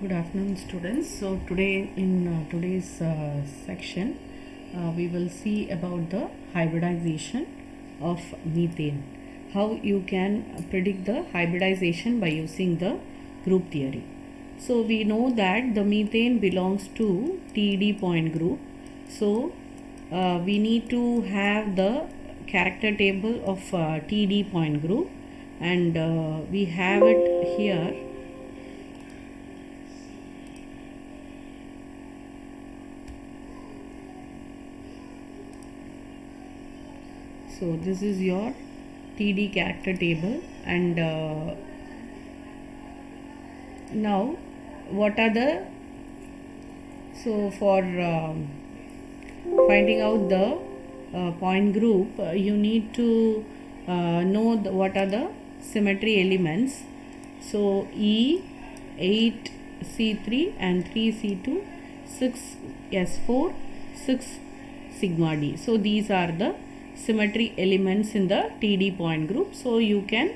Good afternoon, students. So today in today's section, we will see about the hybridization of methane. How you can predict the hybridization by using the group theory. So we know that the methane belongs to TD point group. So we need to have the character table of TD point group, and we have it here. So this is your TD character table, and now what are the for finding out the point group, you need to know what are the symmetry elements. So E 8 C3 and 3 C2 6 S4 6 sigma D. So these are the symmetry elements in the TD point group. So you can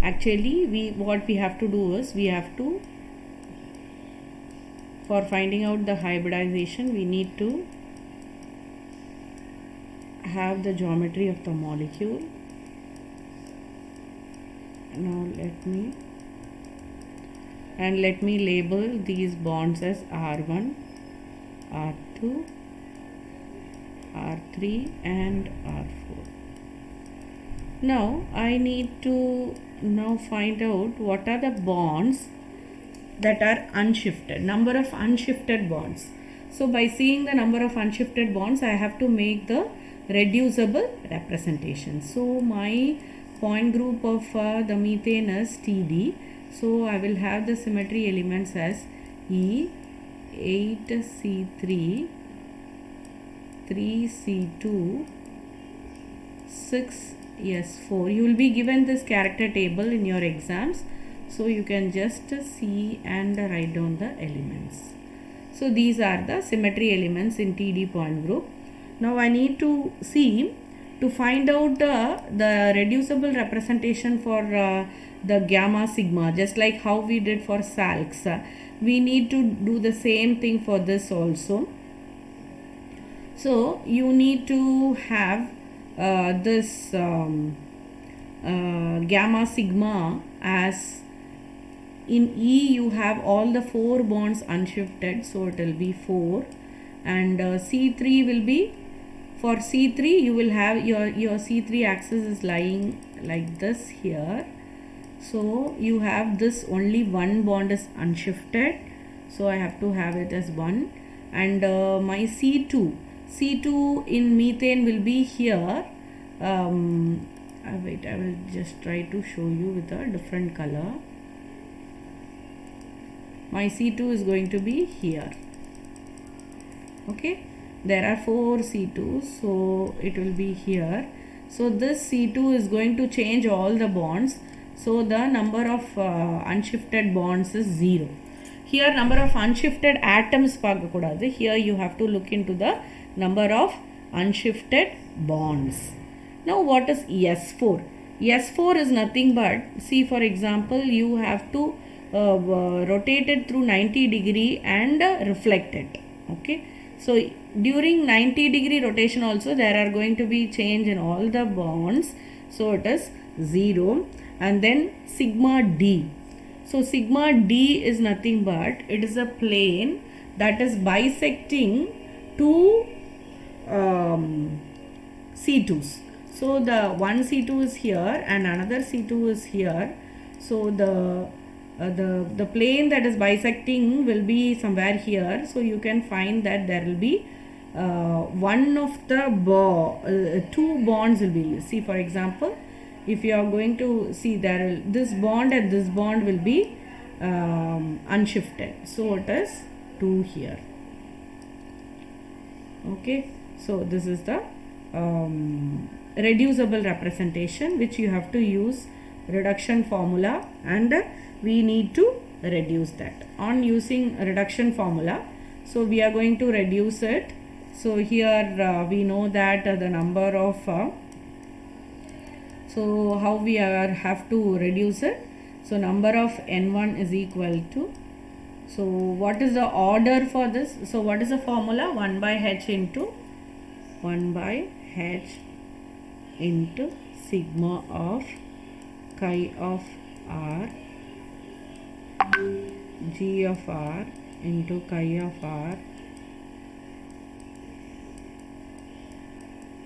actually what we have to do is we have to, for finding out the hybridization, we need to have the geometry of the molecule. Now let me label these bonds as R1, R2, R3 and R4. Now I need to find out what are the bonds that are unshifted, number of unshifted bonds. So by seeing the number of unshifted bonds, I have to make the reducible representation. So my point group of the methane is TD. So I will have the symmetry elements as E 8C3 3C2 6S4. You will be given this character table in your exams, so you can just see and write down the elements. So these are the symmetry elements in TD point group. Now I need to see to find out the reducible representation for the gamma sigma, just like how we did for salx. We need to do the same thing for this also. So you need to have this gamma sigma as in E you have all the 4 bonds unshifted, so it will be 4, and C3 will be, for C3 you will have your C3 axis is lying like this here, so you have this only one bond is unshifted, so I have to have it as 1, and my C2 in methane will be here. Wait, I will just try to show you with a different color. My C2 is going to be here. Okay, there are 4 C2s, so it will be here. So this C2 is going to change all the bonds, so the number of unshifted bonds is 0. Here number of unshifted atoms paakakodadu. Here you have to look into the number of unshifted bonds. Now what is S4? S4 is nothing but, see, for example, you have to rotate it through 90 degree and reflect it. Okay, so during 90 degree rotation also there are going to be change in all the bonds, so it is 0. And then sigma D. So sigma D is nothing but, it is a plane that is bisecting two C2s. So the one C2 is here and another C2 is here. So the plane that is bisecting will be somewhere here. So you can find that there will be one of the two bonds will be, see, for example, if you are going to see, there this bond and this bond will be unshifted, so it is 2 here. Okay, so this is the reducible representation, which you have to use reduction formula, and we need to reduce that. On using reduction formula, so we are going to reduce it. So here we know that the number of so how we have to reduce it. So number of N1 is equal to, so what is the order for this? So what is the formula? 1 by H into 1 by H into sigma of chi of R G of R into chi of R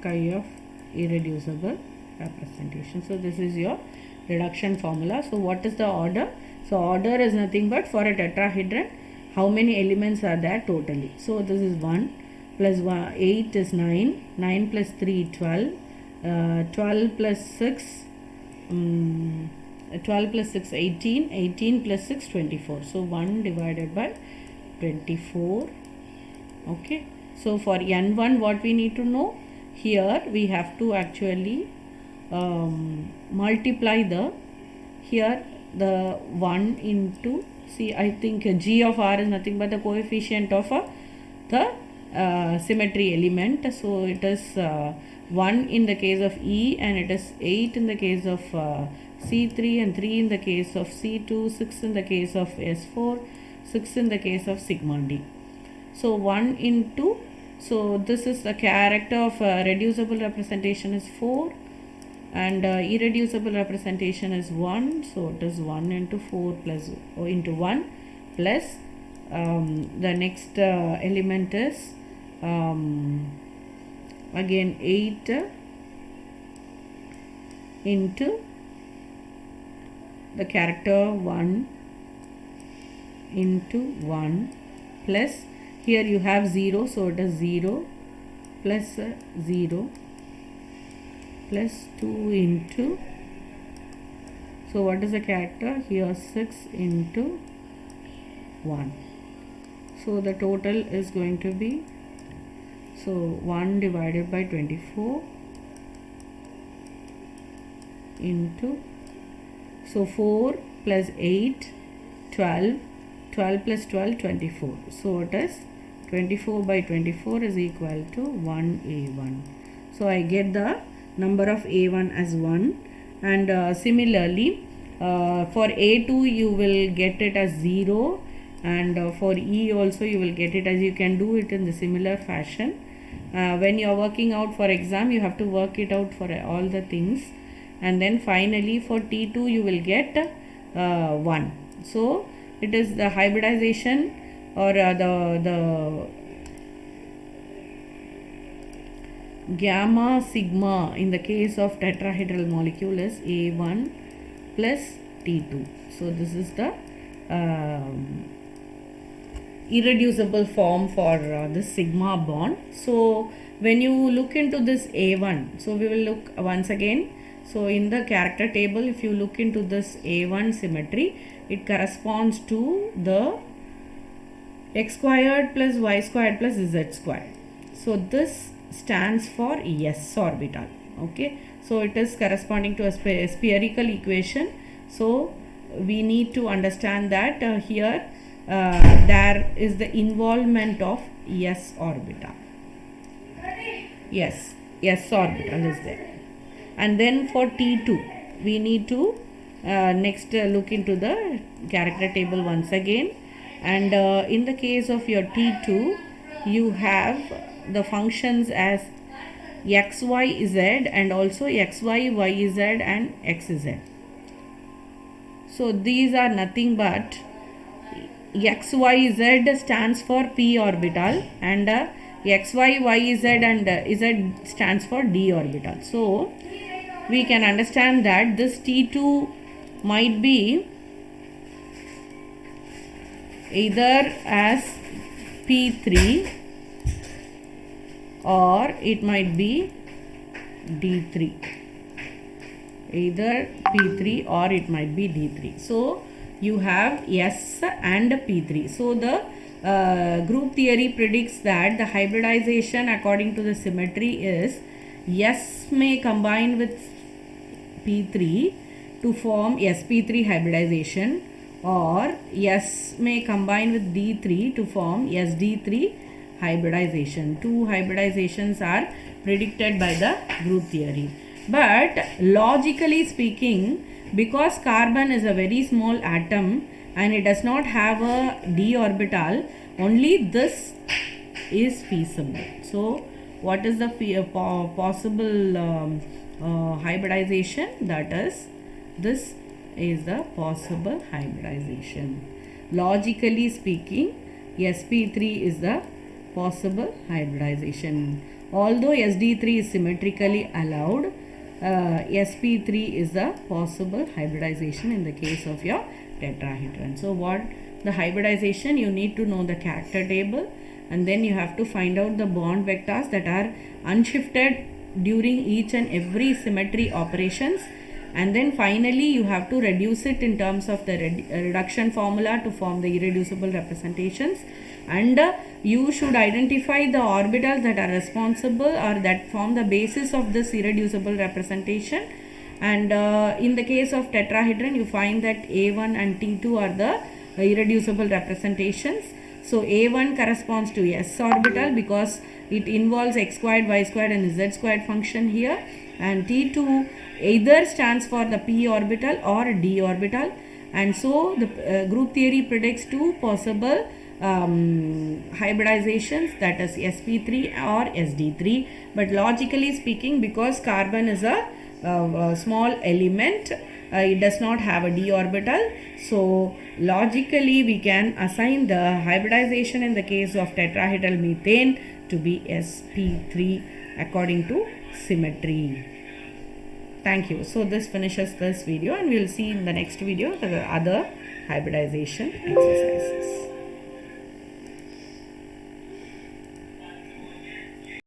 chi of irreducible representation. So this is your reduction formula. So what is the order? So order is nothing but for a tetrahedron, how many elements are there totally. So this is 1 plus 1, 8 is 9, 9 plus 3 12, 12 plus 6 12 plus 6 18, 18 plus 6 24. So 1 divided by 24. Okay, so for N1 what we need to know, here we have to actually multiply the, here the 1 into, see I think G of R is nothing but the coefficient of the symmetry element. So it is 1 in the case of E, and it is 8 in the case of C3, and 3 in the case of C2, 6 in the case of S4, 6 in the case of sigma D. So 1 into, so this is the character of reducible representation is 4, and irreducible representation is 1. So it is 1 into 4 plus into 1 plus the next element is again 8 into the character 1 into 1 plus, here you have 0, so it is 0 plus 0 plus 2 into, so what is the character here, 6 into 1. So the total is going to be, so 1 divided by 24 into, so 4 plus 8 12, 12 plus 12 24. So it is 24 by 24 is equal to 1A1. So I get the number of A1 as 1, and similarly for A2 you will get it as 0, and for E also you will get it as, you can do it in the similar fashion. When you are working out for exam, you have to work it out for all the things, and then finally for T2 you will get 1. So it is the hybridization, or the gamma sigma in the case of tetrahedral molecule is A1 plus T2. So this is the irreducible form for this sigma bond. So when you look into this A1, so we will look once again. So in the character table, if you look into this A1 symmetry, it corresponds to the x squared plus y squared plus z squared. So this stands for S orbital. Okay, so it is corresponding to a spherical equation. So we need to understand that here there is the involvement of S orbital. Yes, S orbital is there. And then for T2 we need to next look into the character table once again, and in the case of your T2 you have the functions as x, y, z, and also x, y, y, z and x, z. So these are nothing but x, y, z stands for p orbital, and x, y, y, z and z stands for d orbital. So we can understand that this T2 might be either as P3 or it might be D3, either P3 or it might be D3. So you have S and P3. So the group theory predicts that the hybridization according to the symmetry is S may combine with P3 to form sp3 hybridization, or S may combine with D3 to form sd3 hybridization. Two hybridizations are predicted by the group theory. But logically speaking, because carbon is a very small atom and it does not have a d orbital, only this is feasible. So what is the possible hybridization? That is, this is the possible hybridization. Logically speaking, sp3 is the possible hybridization. Although sd3 is symmetrically allowed, sp3 is the possible hybridization in the case of your tetrahedron. So what the hybridization, you need to know the character table, and then you have to find out the bond vectors that are unshifted during each and every symmetry operations, and then finally you have to reduce it in terms of the reduction formula to form the irreducible representations, and you should identify the orbitals that are responsible or that form the basis of this irreducible representation. And in the case of tetrahedron, you find that A1 and T2 are the irreducible representations. So A1 corresponds to S orbital because it involves x squared, y squared and z squared function here, and T2 either stands for the p orbital or d orbital, and so the group theory predicts two possible hybridizations, that is sp3 or sd3. But logically speaking, because carbon is a small element, it does not have a d orbital, so logically we can assign the hybridization in the case of tetrahedral methane to be sp3 according to symmetry. Thank you. So this finishes this video, and we will see in the next video the other hybridization exercises.